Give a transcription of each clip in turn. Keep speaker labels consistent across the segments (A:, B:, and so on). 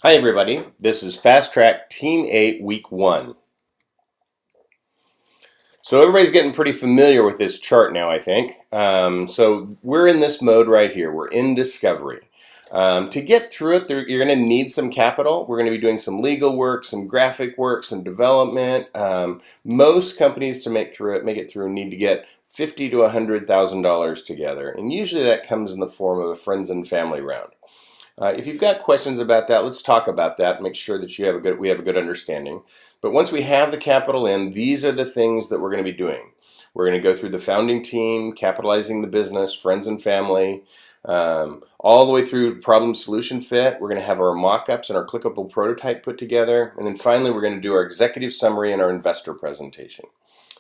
A: Hi everybody, this is FASTtrack Team 8 Week 1. So everybody's getting pretty familiar with this chart now, I think. So we're in this mode right here. We're in discovery. To get through it, you're going to need some capital. We're going to be doing some legal work, some graphic work, some development. Most companies to make it through, need to get $50,000 to $100,000 together, and usually that comes in the form of a friends and family round. If you've got questions about that, let's talk about that. Make sure that we have a good understanding. But once we have the capital in, these are the things that we're going to be doing. We're going to go through the founding team, capitalizing the business, friends and family, all the way through problem solution fit. We're going to have our mock-ups and our clickable prototype put together. And then finally, we're going to do our executive summary and our investor presentation.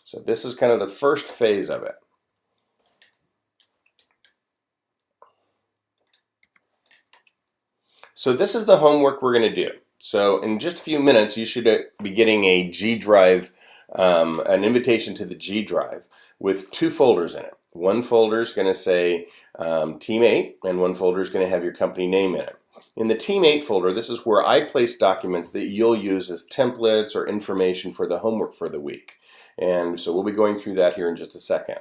A: So this is kind of the first phase of it. So this is the homework we're going to do. So in just a few minutes, you should be getting a G Drive, an invitation to the G Drive with two folders in it. One folder is going to say Team 8, and one folder is going to have your company name in it. In the Team 8 folder, this is where I place documents that you'll use as templates or information for the homework for the week. And so we'll be going through that here in just a second.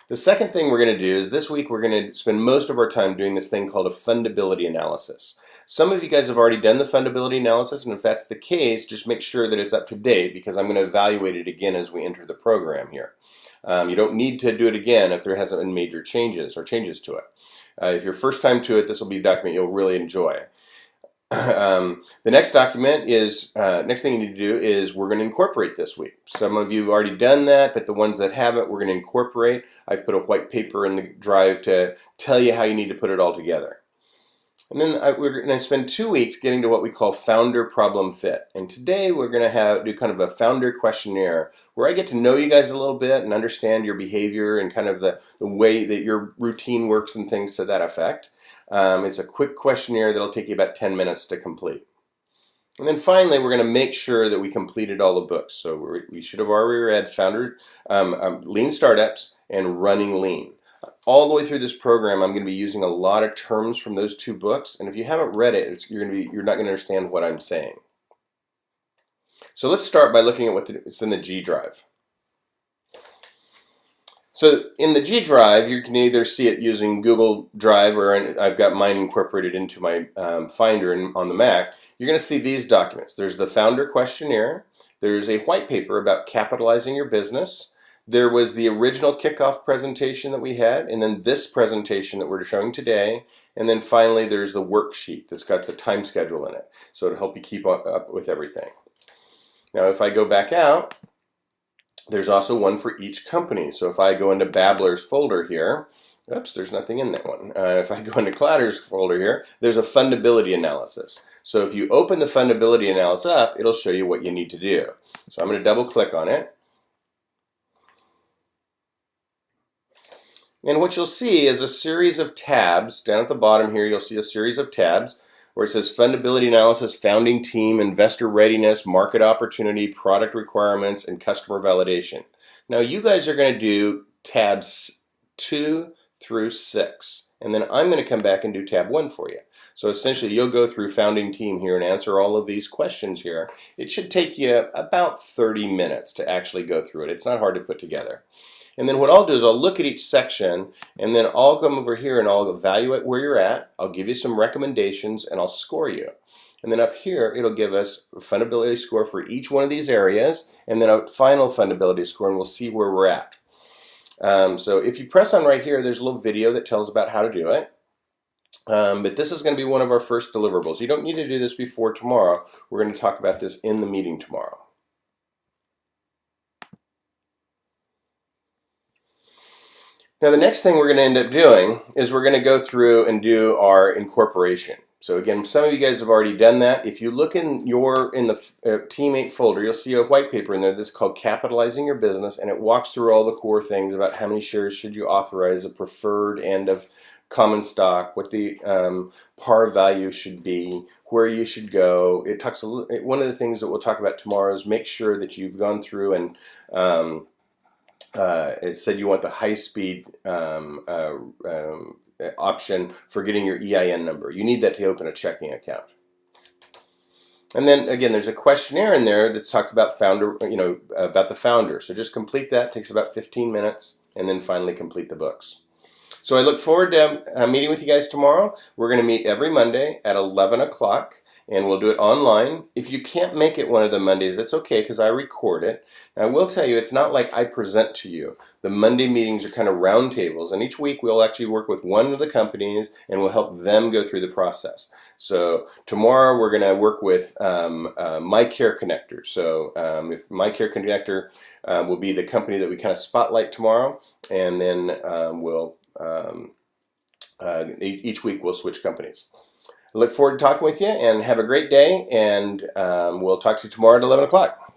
A: The second thing we're going to do is this week we're going to spend most of our time doing this thing called a fundability analysis. Some of you guys have already done the fundability analysis, and if that's the case, just make sure that it's up to date, because I'm going to evaluate it again as we enter the program here. You don't need to do it again if there hasn't been major changes to it. If you're first time to it, this will be a document you'll really enjoy. The next document is, next thing you need to do is we're going to incorporate this week. Some of you have already done that, but the ones that haven't, we're going to incorporate. I've put a white paper in the drive to tell you how you need to put it all together. And then we're going to spend 2 weeks getting to what we call founder problem fit. And today we're going to do kind of a founder questionnaire where I get to know you guys a little bit and understand your behavior and kind of the way that your routine works and things to that effect. It's a quick questionnaire that'll take you about 10 minutes to complete. And then finally, we're going to make sure that we completed all the books. So we should have already read Lean Startups and Running Lean. All the way through this program, I'm going to be using a lot of terms from those two books, and if you haven't read it, you're not going to understand what I'm saying. So let's start by looking at what's in the G Drive. So in the G Drive, you can either see it using Google Drive, or I've got mine incorporated into my Finder on the Mac. You're going to see these documents. There's the founder questionnaire. There's a white paper about capitalizing your business. There was the original kickoff presentation that we had, and then this presentation that we're showing today, and then finally there's the worksheet that's got the time schedule in it, so it'll help you keep up with everything. Now if I go back out, there's also one for each company. So if I go into Babbler's folder here, oops, there's nothing in that one. If I go into Clatter's folder here, there's a fundability analysis. So if you open the fundability analysis up, it'll show you what you need to do. So I'm going to double click on it. And what you'll see is a series of tabs. Down at the bottom here, you'll see a series of tabs where it says fundability analysis, founding team, investor readiness, market opportunity, product requirements, and customer validation. Now you guys are going to do tabs 2 through 6. And then I'm going to come back and do tab 1 for you. So essentially you'll go through founding team here and answer all of these questions here. It should take you about 30 minutes to actually go through it. It's not hard to put together. And then what I'll do is I'll look at each section, and then I'll come over here and I'll evaluate where you're at. I'll give you some recommendations, and I'll score you. And then up here, it'll give us a fundability score for each one of these areas, and then a final fundability score, and we'll see where we're at. So if you press on right here, there's a little video that tells about how to do it. But this is going to be one of our first deliverables. You don't need to do this before tomorrow. We're going to talk about this in the meeting tomorrow. Now the next thing we're going to end up doing is we're going to go through and do our incorporation. So again, some of you guys have already done that. If you look in the Team 8 folder, you'll see a white paper in there that's called Capitalizing Your Business, and it walks through all the core things about how many shares should you authorize of preferred and of common stock, what the par value should be, where you should go. It talks one of the things that we'll talk about tomorrow is make sure that you've gone through and it said you want the high-speed option for getting your EIN number. You need that to open a checking account. And then again, there's a questionnaire in there that talks about about the founder. So just complete that. It takes about 15 minutes, and then finally complete the books. So I look forward to meeting with you guys tomorrow. We're going to meet every Monday at 11 o'clock, and we'll do it online. If you can't make it one of the Mondays, that's okay because I record it. And I will tell you, it's not like I present to you. The Monday meetings are kind of round tables, and each week we'll actually work with one of the companies and we'll help them go through the process. So tomorrow we're going to work with My Care Connector. So if My Care Connector will be the company that we kind of spotlight tomorrow, and then each week we'll switch companies. I look forward to talking with you, and have a great day, and we'll talk to you tomorrow at 11 o'clock.